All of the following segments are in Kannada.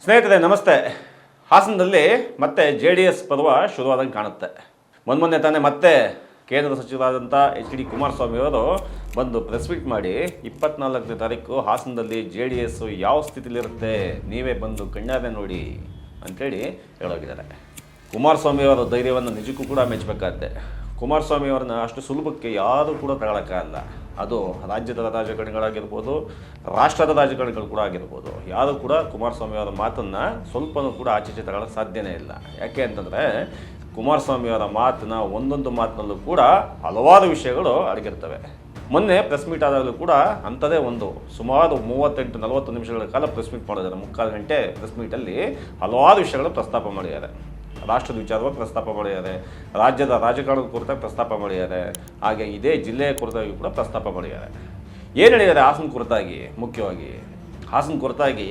ಸ್ನೇಹಿತರೆ ನಮಸ್ತೆ. ಹಾಸನದಲ್ಲಿ ಮತ್ತೆ JDS ಪರ್ವ ಶುರುವಾದಂಗೆ ಕಾಣುತ್ತೆ. ಮೊನ್ನೆ ತಾನೇ ಮತ್ತೆ ಕೇಂದ್ರ ಸಚಿವರಾದಂಥ HD ಕುಮಾರಸ್ವಾಮಿ ಅವರು ಬಂದು ಪ್ರೆಸ್ ಮೀಟ್ ಮಾಡಿ 24ನೇ ತಾರೀಕು ಹಾಸನದಲ್ಲಿ JDS ಯಾವ ಸ್ಥಿತಿಲಿರುತ್ತೆ ನೀವೇ ಬಂದು ಕಣ್ಣಾರೆ ನೋಡಿ ಅಂಥೇಳಿ ಹೇಳೋಗಿದ್ದಾರೆ. ಕುಮಾರಸ್ವಾಮಿ ಅವರ ಧೈರ್ಯವನ್ನು ನಿಜಕ್ಕೂ ಕೂಡ ಮೆಚ್ಚಬೇಕಾಗುತ್ತೆ. ಕುಮಾರಸ್ವಾಮಿ ಅವರನ್ನ ಅಷ್ಟು ಸುಲಭಕ್ಕೆ ಯಾರೂ ಕೂಡ ತಗೊಳ್ಳೋಕ್ಕಾಗಲ್ಲ. ಅದು ರಾಜ್ಯದ ರಾಜಕಾರಣಿಗಳಾಗಿರ್ಬೋದು, ರಾಷ್ಟ್ರದ ರಾಜಕಾರಣಿಗಳು ಕೂಡ ಆಗಿರ್ಬೋದು, ಯಾರೂ ಕೂಡ ಕುಮಾರಸ್ವಾಮಿ ಅವರ ಮಾತನ್ನು ಸ್ವಲ್ಪನೂ ಕೂಡ ಆಚೆಚೆ ತಗೊಳ್ಳೋಕ್ಕೆ ಸಾಧ್ಯನೇ ಇಲ್ಲ. ಯಾಕೆ ಅಂತಂದರೆ ಕುಮಾರಸ್ವಾಮಿ ಅವರ ಮಾತನ್ನ ಒಂದೊಂದು ಮಾತಿನಲ್ಲೂ ಕೂಡ ಹಲವಾರು ವಿಷಯಗಳು ಅಡಗಿರ್ತವೆ. ಮೊನ್ನೆ ಪ್ರೆಸ್ ಮೀಟ್ ಆದಾಗಲೂ ಕೂಡ ಅಂಥದ್ದೇ ಒಂದು ಸುಮಾರು 38-40 ನಿಮಿಷಗಳ ಕಾಲ ಪ್ರೆಸ್ ಮೀಟ್ ಮಾಡಿದ್ದಾರೆ. 3/4 ಗಂಟೆ ಪ್ರೆಸ್ ಮೀಟಲ್ಲಿ ಹಲವಾರು ವಿಷಯಗಳು ಪ್ರಸ್ತಾಪ ಮಾಡಿದ್ದಾರೆ. ರಾಷ್ಟ್ರದ ವಿಚಾರವಾಗಿ ಪ್ರಸ್ತಾಪ ಮಾಡಿದ್ದಾರೆ, ರಾಜ್ಯದ ರಾಜಕಾರಣದ ಕುರಿತಾಗಿ ಪ್ರಸ್ತಾಪ ಮಾಡಿದ್ದಾರೆ, ಹಾಗೆ ಇದೇ ಜಿಲ್ಲೆಯ ಕುರಿತಾಗಿ ಕೂಡ ಪ್ರಸ್ತಾಪ ಮಾಡಿದ್ದಾರೆ. ಏನು ಹೇಳಿದ್ದಾರೆ ಹಾಸನ ಕುರಿತಾಗಿ? ಮುಖ್ಯವಾಗಿ ಹಾಸನ ಕುರಿತಾಗಿ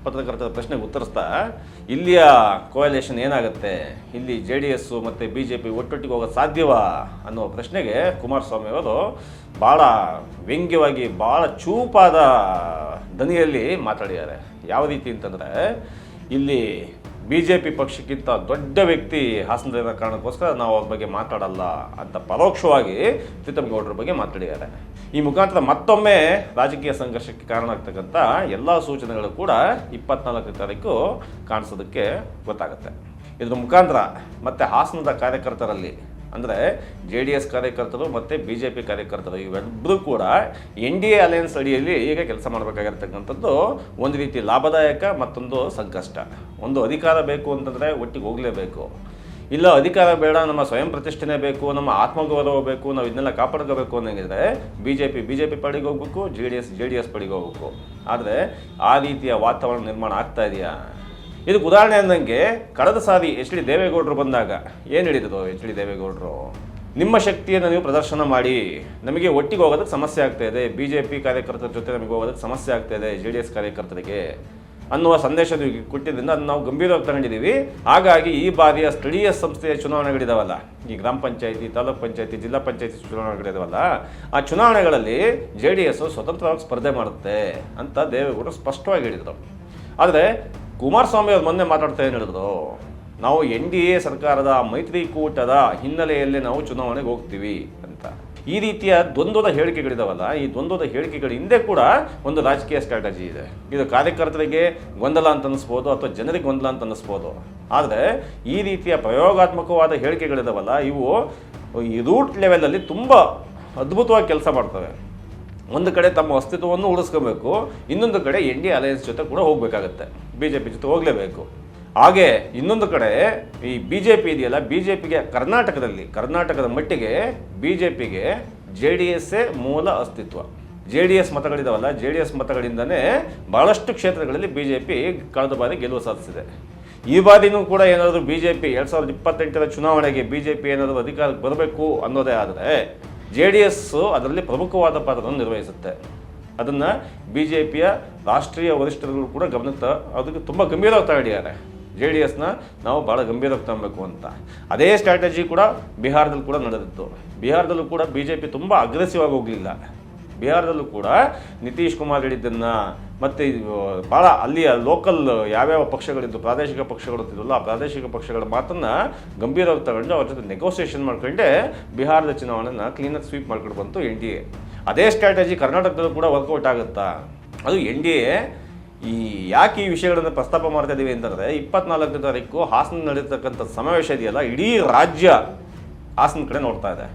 ಪತ್ರಕರ್ತರ ಪ್ರಶ್ನೆಗೆ ಉತ್ತರಿಸ್ತಾ ಇಲ್ಲಿಯ ಕೋಯಲೇಷನ್ ಏನಾಗುತ್ತೆ, ಇಲ್ಲಿ JDS ಮತ್ತು BJP ಒಟ್ಟೊಟ್ಟಿಗೆ ಹೋಗೋದು ಸಾಧ್ಯವಾ ಅನ್ನೋ ಪ್ರಶ್ನೆಗೆ ಕುಮಾರಸ್ವಾಮಿ ಅವರು ಭಾಳ ವ್ಯಂಗ್ಯವಾಗಿ ಭಾಳ ಚೂಪಾದ ದನಿಯಲ್ಲಿ ಮಾತಾಡಿದ್ದಾರೆ. ಯಾವ ರೀತಿ ಅಂತಂದರೆ ಇಲ್ಲಿ BJP ಪಕ್ಷಕ್ಕಿಂತ ದೊಡ್ಡ ವ್ಯಕ್ತಿ ಹಾಸನದ ಕಾರಣಕ್ಕೋಸ್ಕರ ನಾವು ಅವ್ರ ಬಗ್ಗೆ ಮಾತಾಡಲ್ಲ ಅಂತ ಪರೋಕ್ಷವಾಗಿ ಪ್ರೀತಮ್ಗೌಡರ ಬಗ್ಗೆ ಮಾತಾಡಿದ್ದಾರೆ. ಈ ಮುಖಾಂತರ ಮತ್ತೊಮ್ಮೆ ರಾಜಕೀಯ ಸಂಘರ್ಷಕ್ಕೆ ಕಾರಣ ಆಗ್ತಕ್ಕಂಥ ಎಲ್ಲ ಸೂಚನೆಗಳು ಕೂಡ 24ನೇ ತಾರೀಕು ಕಾಣಿಸೋದಕ್ಕೆ ಗೊತ್ತಾಗುತ್ತೆ. ಇದ್ರ ಮುಖಾಂತರ ಮತ್ತು ಹಾಸನದ ಕಾರ್ಯಕರ್ತರಲ್ಲಿ ಅಂದರೆ JDS ಕಾರ್ಯಕರ್ತರು ಮತ್ತು BJP ಕಾರ್ಯಕರ್ತರು ಇವೆಲ್ಲರೂ ಕೂಡ NDA ಅಲಯನ್ಸ್ ಅಡಿಯಲ್ಲಿ ಈಗ ಕೆಲಸ ಮಾಡಬೇಕಾಗಿರ್ತಕ್ಕಂಥದ್ದು ಒಂದು ರೀತಿ ಲಾಭದಾಯಕ, ಮತ್ತೊಂದು ಸಂಕಷ್ಟ. ಒಂದು ಅಧಿಕಾರ ಬೇಕು ಅಂತಂದರೆ ಒಟ್ಟಿಗೆ ಹೋಗಲೇಬೇಕು, ಇಲ್ಲ ಅಧಿಕಾರ ಬೇಡ ನಮ್ಮ ಸ್ವಯಂ ಪ್ರತಿಷ್ಠೆನೇ ಬೇಕು, ನಮ್ಮ ಆತ್ಮಗೌರವ ಬೇಕು, ನಾವು ಇದನ್ನೆಲ್ಲ ಕಾಪಾಡ್ಕೋಬೇಕು ಅನ್ನಂಗಿದ್ರೆ BJP ಪಡೆಗೆ ಹೋಗ್ಬೇಕು, JDS ಪಡೆಗೆ ಹೋಗ್ಬೇಕು. ಆದರೆ ಆ ರೀತಿಯ ವಾತಾವರಣ ನಿರ್ಮಾಣ ಆಗ್ತಾ ಇದೆಯಾ? ಇದಕ್ಕೆ ಉದಾಹರಣೆ ಅಂದಂಗೆ ಕಳೆದ ಸಾರಿ HD ದೇವೇಗೌಡರು ಬಂದಾಗ ಏನು ಹೇಳಿದ್ರು HD ದೇವೇಗೌಡರು? ನಿಮ್ಮ ಶಕ್ತಿಯನ್ನು ನೀವು ಪ್ರದರ್ಶನ ಮಾಡಿ, ನಮಗೆ ಒಟ್ಟಿಗೆ ಹೋಗೋದಕ್ಕೆ ಸಮಸ್ಯೆ ಆಗ್ತಾಯಿದೆ, BJP ಕಾರ್ಯಕರ್ತರ ಜೊತೆ ನಮಗೆ ಹೋಗೋದಕ್ಕೆ ಸಮಸ್ಯೆ ಆಗ್ತಾಯಿದೆ JDS ಕಾರ್ಯಕರ್ತರಿಗೆ ಅನ್ನುವ ಸಂದೇಶ ನೀವು ಕೊಟ್ಟಿದ್ದರಿಂದ ಅದನ್ನು ನಾವು ಗಂಭೀರವಾಗಿ ತಗೊಂಡಿದ್ದೀವಿ. ಹಾಗಾಗಿ ಈ ಬಾರಿಯ ಸ್ಥಳೀಯ ಸಂಸ್ಥೆಯ ಚುನಾವಣೆಗಳಿದಾವಲ್ಲ, ಈ ಗ್ರಾಮ ಪಂಚಾಯತಿ, ತಾಲೂಕ್ ಪಂಚಾಯತಿ, ಜಿಲ್ಲಾ ಪಂಚಾಯತಿ ಚುನಾವಣೆಗಳಿದಾವಲ್ಲ, ಆ ಚುನಾವಣೆಗಳಲ್ಲಿ JDS ಸ್ವತಂತ್ರವಾಗಿ ಸ್ಪರ್ಧೆ ಮಾಡುತ್ತೆ ಅಂತ ದೇವೇಗೌಡರು ಸ್ಪಷ್ಟವಾಗಿ ಹೇಳಿದರು. ಆದರೆ ಕುಮಾರಸ್ವಾಮಿ ಅವರು ಮೊನ್ನೆ ಮಾತಾಡ್ತಾ ಏನು ಹೇಳಿದ್ರು? ನಾವು NDA ಸರ್ಕಾರದ ಮೈತ್ರಿಕೂಟದ ಹಿನ್ನೆಲೆಯಲ್ಲಿ ನಾವು ಚುನಾವಣೆಗೆ ಹೋಗ್ತೀವಿ ಅಂತ. ಈ ರೀತಿಯ ದ್ವಂದ್ವದ ಹೇಳಿಕೆಗಳಿದಾವಲ್ಲ, ಈ ದ್ವಂದ್ವದ ಹೇಳಿಕೆಗಳ ಹಿಂದೆ ಕೂಡ ಒಂದು ರಾಜಕೀಯ ಸ್ಟ್ರಾಟಜಿ ಇದೆ. ಇದು ಕಾರ್ಯಕರ್ತರಿಗೆ ಗೊಂದಲ ಅಂತ ಅನ್ನಿಸ್ಬೋದು, ಅಥವಾ ಜನರಿಗೆ ಗೊಂದಲ ಅಂತ ಅನ್ನಿಸ್ಬೋದು. ಆದರೆ ಈ ರೀತಿಯ ಪ್ರಯೋಗಾತ್ಮಕವಾದ ಹೇಳಿಕೆಗಳಿದಾವಲ್ಲ, ಇವು ಈ ರೂಟ್ ಲೆವೆಲಲ್ಲಿ ತುಂಬ ಅದ್ಭುತವಾಗಿ ಕೆಲಸ ಮಾಡ್ತವೆ. ಒಂದು ಕಡೆ ತಮ್ಮ ಅಸ್ತಿತ್ವವನ್ನು ಉಳಿಸ್ಕೋಬೇಕು, ಇನ್ನೊಂದು ಕಡೆ NDA ಅಲಯನ್ಸ್ ಜೊತೆ ಕೂಡ ಹೋಗಬೇಕಾಗತ್ತೆ, BJP ಜೊತೆ ಹೋಗಲೇಬೇಕು. ಹಾಗೆ ಇನ್ನೊಂದು ಕಡೆ ಈ BJP ಇದೆಯಲ್ಲ, BJPಗೆ ಕರ್ನಾಟಕದ ಮಟ್ಟಿಗೆ BJPಗೆ JDSೇ ಮೂಲ ಅಸ್ತಿತ್ವ. JDS ಮತಗಳಿದಾವಲ್ಲ, JDS ಮತಗಳಿಂದನೇ ಭಾಳಷ್ಟು ಕ್ಷೇತ್ರಗಳಲ್ಲಿ BJP ಕಳೆದ ಬಾರಿ ಗೆಲುವು ಸಾಧಿಸಿದೆ. ಈ ಬಾರಿನೂ ಕೂಡ ಏನಾದರೂ BJP 2028ರ ಚುನಾವಣೆಗೆ BJP ಏನಾದರೂ ಅಧಿಕಾರಕ್ಕೆ ಬರಬೇಕು ಅನ್ನೋದೇ ಆದರೆ JDS ಅದರಲ್ಲಿ ಪ್ರಮುಖವಾದ ಪಾತ್ರವನ್ನು ನಿರ್ವಹಿಸುತ್ತೆ. ಅದನ್ನು BJPಯ ರಾಷ್ಟ್ರೀಯ ವರಿಷ್ಠರುಗಳು ಕೂಡ ಗಮನಕ್ಕೆ ಅದಕ್ಕೆ ತುಂಬ ಗಂಭೀರವಾಗಿ ತಗೊಂಡಿದ್ದಾರೆ. JDSನ ನಾವು ಭಾಳ ಗಂಭೀರವಾಗಿ ತಗೊಬೇಕು ಅಂತ. ಅದೇ ಸ್ಟ್ರಾಟಜಿ ಕೂಡ ಬಿಹಾರದಲ್ಲಿ ಕೂಡ ನಡೆದಿತ್ತು. ಬಿಹಾರದಲ್ಲೂ ಕೂಡ BJP ತುಂಬ ಅಗ್ರೆಸಿವ್ ಆಗಿ ಹೋಗಲಿಲ್ಲ. ಬಿಹಾರದಲ್ಲೂ ಕೂಡ ನಿತೀಶ್ ಕುಮಾರ್ ಹೇಳಿದ್ದನ್ನು ಮತ್ತು ಭಾಳ ಅಲ್ಲಿಯ ಲೋಕಲ್ ಯಾವ್ಯಾವ ಪಕ್ಷಗಳಿದ್ದು, ಪ್ರಾದೇಶಿಕ ಪಕ್ಷಗಳು ಇದ್ದಿದ್ದಲ್ಲ, ಆ ಪ್ರಾದೇಶಿಕ ಪಕ್ಷಗಳ ಮಾತನ್ನು ಗಂಭೀರವಾಗಿ ತಗೊಂಡು ಅವ್ರ ಜೊತೆ ನೆಗೋಸಿಯೇಷನ್ ಮಾಡ್ಕೊಂಡೆ ಬಿಹಾರದ ಚುನಾವಣೆನ ಕ್ಲೀನಾಗಿ ಸ್ವೀಪ್ ಮಾಡ್ಕೊಂಡು ಬಂತು NDA. ಅದೇ ಸ್ಟ್ರಾಟಜಿ ಕರ್ನಾಟಕದಲ್ಲೂ ಕೂಡ ವರ್ಕೌಟ್ ಆಗುತ್ತಾ? ಅದು NDA ಈ ಯಾಕೆ ಈ ವಿಷಯಗಳನ್ನು ಪ್ರಸ್ತಾಪ ಮಾಡ್ತಾ ಇದ್ದೀವಿ ಅಂತಂದರೆ 24ನೇ ತಾರೀಕು ಹಾಸನ ನಡೀತಕ್ಕಂಥ ಸಮಾವೇಶ ಇದೆಯಲ್ಲ, ಇಡೀ ರಾಜ್ಯ ಹಾಸನ ಕಡೆ ನೋಡ್ತಾ ಇದೆ.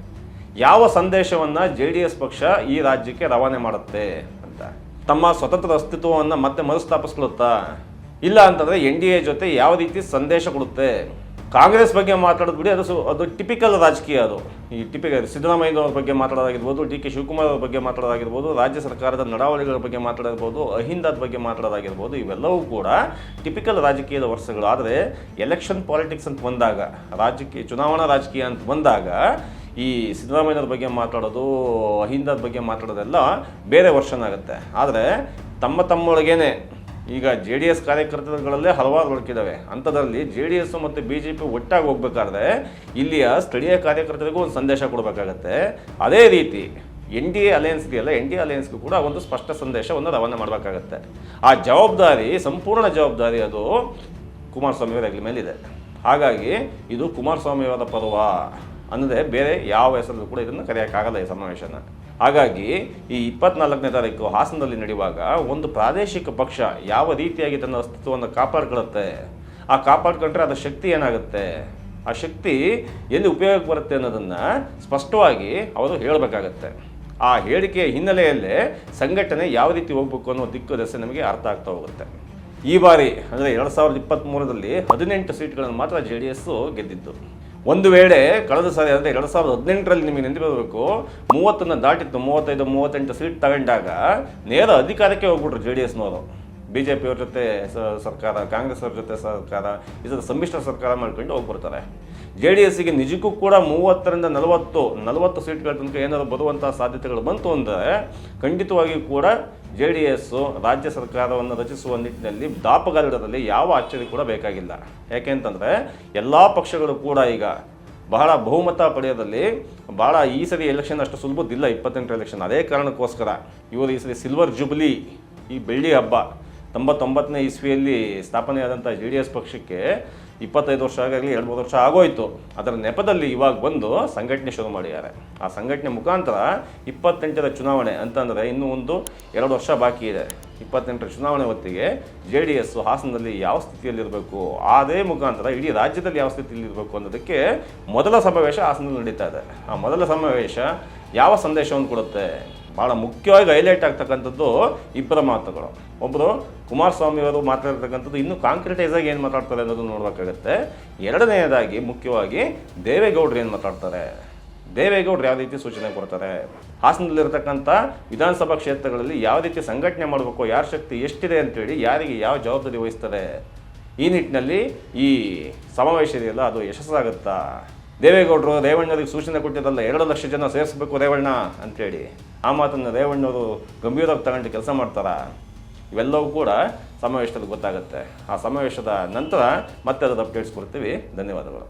ಯಾವ ಸಂದೇಶವನ್ನು JDS ಪಕ್ಷ ಈ ರಾಜ್ಯಕ್ಕೆ ರವಾನೆ ಮಾಡುತ್ತೆ ಅಂತ. ತಮ್ಮ ಸ್ವತಂತ್ರ ಅಸ್ತಿತ್ವವನ್ನು ಮತ್ತೆ ಮರುಸ್ಥಾಪಿಸ್ಕೊಳ್ಳುತ್ತಾ? ಇಲ್ಲ ಅಂತಂದರೆ NDA ಜೊತೆ ಯಾವ ರೀತಿ ಸಂದೇಶ ಕೊಡುತ್ತೆ? ಕಾಂಗ್ರೆಸ್ ಬಗ್ಗೆ ಮಾತಾಡೋದು ಬಿಡಿ, ಅದು ಟಿಪಿಕಲ್ ರಾಜಕೀಯ. ಅದು ಈ ಟಿಪಿಕಲ್ ಸಿದ್ದರಾಮಯ್ಯನವ್ರ ಬಗ್ಗೆ ಮಾತಾಡೋದಾಗಿರ್ಬೋದು, DK ಶಿವಕುಮಾರ್ ಅವ್ರ ಬಗ್ಗೆ ಮಾತಾಡೋದಾಗಿರ್ಬೋದು, ರಾಜ್ಯ ಸರ್ಕಾರದ ನಡಾವಳಿಗಳ ಬಗ್ಗೆ ಮಾತಾಡೋದಿರ್ಬೋದು, ಅಹಿಂದದ ಬಗ್ಗೆ ಮಾತಾಡೋದಾಗಿರ್ಬೋದು, ಇವೆಲ್ಲವೂ ಕೂಡ ಟಿಪಿಕಲ್ ರಾಜಕೀಯದ ವರ್ಷಗಳು. ಆದರೆ ಎಲೆಕ್ಷನ್ ಪಾಲಿಟಿಕ್ಸ್ ಅಂತ ಬಂದಾಗ, ಚುನಾವಣಾ ರಾಜಕೀಯ ಅಂತ ಬಂದಾಗ ಈ ಸಿದ್ದರಾಮಯ್ಯನವ್ರ ಬಗ್ಗೆ ಮಾತಾಡೋದು, ಅಹಿಂದದ ಬಗ್ಗೆ ಮಾತಾಡೋದೆಲ್ಲ ಬೇರೆ ವರ್ಷನ್ ಆಗುತ್ತೆ. ಆದರೆ ತಮ್ಮೊಳಗೇನೆ ಈಗ JDS ಕಾರ್ಯಕರ್ತರುಗಳಲ್ಲೇ ಹಲವಾರು ಒಳಕಿದ್ದಾವೆ. ಅಂಥದ್ರಲ್ಲಿ JDS ಮತ್ತು BJP ಒಟ್ಟಾಗಿ ಹೋಗ್ಬೇಕಾದ್ರೆ ಇಲ್ಲಿಯ ಸ್ಥಳೀಯ ಕಾರ್ಯಕರ್ತರಿಗೂ ಒಂದು ಸಂದೇಶ ಕೊಡಬೇಕಾಗತ್ತೆ. ಅದೇ ರೀತಿ NDA ಅಲಯನ್ಸ್ ಇದೆಯಲ್ಲ, NDA ಅಲಯನ್ಸ್ಗೂ ಕೂಡ ಒಂದು ಸ್ಪಷ್ಟ ಸಂದೇಶವನ್ನು ರವಾನೆ ಮಾಡಬೇಕಾಗತ್ತೆ. ಆ ಜವಾಬ್ದಾರಿ, ಸಂಪೂರ್ಣ ಜವಾಬ್ದಾರಿ ಅದು ಕುಮಾರಸ್ವಾಮಿ ಅವರ ಹೆಗಲ ಮೇಲಿದೆ. ಹಾಗಾಗಿ ಇದು ಕುಮಾರಸ್ವಾಮಿ ಅವರ ಪರ್ವ ಅನ್ನೋದೇ, ಬೇರೆ ಯಾವ ಹೆಸರು ಕೂಡ ಇದನ್ನು ಕರೆಯೋಕ್ಕಾಗಲ್ಲ ಈ ಸಮಾವೇಶನ. ಹಾಗಾಗಿ ಈ 24ನೇ ತಾರೀಕು ಹಾಸನದಲ್ಲಿ ನಡೆಯುವಾಗ ಒಂದು ಪ್ರಾದೇಶಿಕ ಪಕ್ಷ ಯಾವ ರೀತಿಯಾಗಿ ತನ್ನ ಅಸ್ತಿತ್ವವನ್ನು ಕಾಪಾಡ್ಕೊಳ್ಳುತ್ತೆ, ಆ ಕಾಪಾಡ್ಕೊಂಡ್ರೆ ಅದರ ಶಕ್ತಿ ಏನಾಗುತ್ತೆ, ಆ ಶಕ್ತಿ ಎಲ್ಲಿ ಉಪಯೋಗಕ್ಕೆ ಬರುತ್ತೆ ಅನ್ನೋದನ್ನು ಸ್ಪಷ್ಟವಾಗಿ ಅವರು ಹೇಳಬೇಕಾಗತ್ತೆ. ಆ ಹೇಳಿಕೆಯ ಹಿನ್ನೆಲೆಯಲ್ಲೇ ಸಂಘಟನೆ ಯಾವ ರೀತಿ ಹೋಗ್ಬೇಕು ಅನ್ನೋ ದಿಕ್ಕು ದೆಸೆ ನಮಗೆ ಅರ್ಥ ಆಗ್ತಾ ಹೋಗುತ್ತೆ. ಈ ಬಾರಿ ಅಂದರೆ 2023ರಲ್ಲಿ 18 ಸೀಟ್ಗಳನ್ನು ಮಾತ್ರ JDS ಗೆದ್ದಿದ್ದು. ಒಂದು ವೇಳೆ ಕಳೆದ ಸಾರಿ ಅಂದರೆ 2018ರಲ್ಲಿ ನಿಮಗೆ ನೆನಪಿರಬೇಕು, 30ನ್ನು ದಾಟಿತ್ತು, 35-38 ಸೀಟ್ ತಗೊಂಡಾಗ ನೇರ ಅಧಿಕಾರಕ್ಕೆ ಹೋಗ್ಬಿಟ್ರು JDSನವರು. BJP ಅವ್ರ ಜೊತೆ ಸರ್ಕಾರ, ಕಾಂಗ್ರೆಸ್ ಅವ್ರ ಜೊತೆ ಸರ್ಕಾರ, ಇದರ ಸಮ್ಮಿಶ್ರ ಸರ್ಕಾರ ಮಾಡ್ಕೊಂಡು ಹೋಗ್ಬಿಡ್ತಾರೆ. JDSಗೆ ನಿಜಕ್ಕೂ ಕೂಡ 30ರಿಂದ 40 ಸೀಟ್ಗಳ ತನಕ ಏನಾದರೂ ಬರುವಂಥ ಸಾಧ್ಯತೆಗಳು ಬಂತು ಅಂದರೆ ಖಂಡಿತವಾಗಿಯೂ ಕೂಡ JDS ರಾಜ್ಯ ಸರ್ಕಾರವನ್ನು ರಚಿಸುವ ನಿಟ್ಟಿನಲ್ಲಿ ದಾಪಗಾಲಿಡೋದ್ರಲ್ಲಿ ಯಾವ ಆಶ್ಚರ್ಯ ಕೂಡ ಬೇಕಾಗಿಲ್ಲ. ಯಾಕೆಂತಂದರೆ ಎಲ್ಲ ಪಕ್ಷಗಳು ಕೂಡ ಈಗ ಬಹಳ ಬಹುಮತ ಪಡೆಯೋದಲ್ಲಿ ಭಾಳ ಈ ಸರಿ ಎಲೆಕ್ಷನ್ ಅಷ್ಟು ಸುಲಭದಿಲ್ಲ, 28 ಎಲೆಕ್ಷನ್. ಅದೇ ಕಾರಣಕ್ಕೋಸ್ಕರ ಇವರು ಈ ಸರಿ ಸಿಲ್ವರ್ ಜುಬ್ಲಿ, ಈ ಬೆಳ್ಳಿ ಹಬ್ಬ, 99ನೇ ಇಸ್ವಿಯಲ್ಲಿ ಸ್ಥಾಪನೆಯಾದಂಥ JDS ಪಕ್ಷಕ್ಕೆ 25 ವರ್ಷ ಆಗಾಗಲಿ 2-3 ವರ್ಷ ಆಗೋಯ್ತು. ಅದರ ನೆಪದಲ್ಲಿ ಇವಾಗ ಬಂದು ಸಂಘಟನೆ ಶುರು ಮಾಡಿದ್ದಾರೆ. ಆ ಸಂಘಟನೆ ಮುಖಾಂತರ 28ರ ಚುನಾವಣೆ ಅಂತಂದರೆ ಇನ್ನೂ 1-2 ವರ್ಷ ಬಾಕಿ ಇದೆ. 28ರ ಚುನಾವಣೆ ಹೊತ್ತಿಗೆ JDS ಹಾಸನದಲ್ಲಿ ಯಾವ ಸ್ಥಿತಿಯಲ್ಲಿರಬೇಕು, ಅದೇ ಮುಖಾಂತರ ಇಡೀ ರಾಜ್ಯದಲ್ಲಿ ಯಾವ ಸ್ಥಿತಿಯಲ್ಲಿರಬೇಕು ಅನ್ನೋದಕ್ಕೆ ಮೊದಲ ಸಮಾವೇಶ ಹಾಸನದಲ್ಲಿ ನಡೀತಾ ಇದೆ. ಆ ಮೊದಲ ಸಮಾವೇಶ ಯಾವ ಸಂದೇಶವನ್ನು ಕೊಡುತ್ತೆ, ಭಾಳ ಮುಖ್ಯವಾಗಿ ಹೈಲೈಟ್ ಆಗ್ತಕ್ಕಂಥದ್ದು ಇಬ್ಬರ ಮಾತುಗಳು. ಒಬ್ಬರು ಕುಮಾರಸ್ವಾಮಿ ಅವರು ಮಾತಾಡ್ತಕ್ಕಂಥದ್ದು ಇನ್ನೂ ಕಾಂಕ್ರಿಟೈಸ್ ಆಗಿ ಏನು ಮಾತಾಡ್ತಾರೆ ಅನ್ನೋದನ್ನು ನೋಡಬೇಕಾಗತ್ತೆ. ಎರಡನೆಯದಾಗಿ ಮುಖ್ಯವಾಗಿ ದೇವೇಗೌಡರು ಏನು ಮಾತಾಡ್ತಾರೆ, ದೇವೇಗೌಡರು ಯಾವ ರೀತಿ ಸೂಚನೆ ಕೊಡ್ತಾರೆ, ಹಾಸನದಲ್ಲಿರ್ತಕ್ಕಂಥ ವಿಧಾನಸಭಾ ಕ್ಷೇತ್ರಗಳಲ್ಲಿ ಯಾವ ರೀತಿ ಸಂಘಟನೆ ಮಾಡಬೇಕು, ಯಾರ ಶಕ್ತಿ ಎಷ್ಟಿದೆ ಅಂತೇಳಿ, ಯಾರಿಗೆ ಯಾವ ಜವಾಬ್ದಾರಿ ವಹಿಸ್ತಾರೆ, ಈ ನಿಟ್ಟಿನಲ್ಲಿ ಈ ಸಮಾವೇಶ ಇದೆಯಲ್ಲ ಅದು ಯಶಸ್ಸಾಗುತ್ತಾ. ದೇವೇಗೌಡರು ರೇವಣ್ಣವ್ರಿಗೆ ಸೂಚನೆ ಕೊಟ್ಟಿದ್ದಲ್ಲ 2 ಲಕ್ಷ ಜನ ಸೇರಿಸಬೇಕು ರೇವಣ್ಣ ಅಂತೇಳಿ, ಆ ಮಾತನ್ನು ರೇವಣ್ಣವರು ಗಂಭೀರವಾಗಿ ತಗೊಂಡು ಕೆಲಸ ಮಾಡ್ತಾರಾ, ಇವೆಲ್ಲವೂ ಕೂಡ ಸಮಾವೇಶದಲ್ಲಿ ಗೊತ್ತಾಗುತ್ತೆ. ಆ ಸಮಾವೇಶದ ನಂತರ ಮತ್ತೆ ಅದರ ಅಪ್ಡೇಟ್ಸ್ ಕೊಡ್ತೀವಿ. ಧನ್ಯವಾದಗಳು.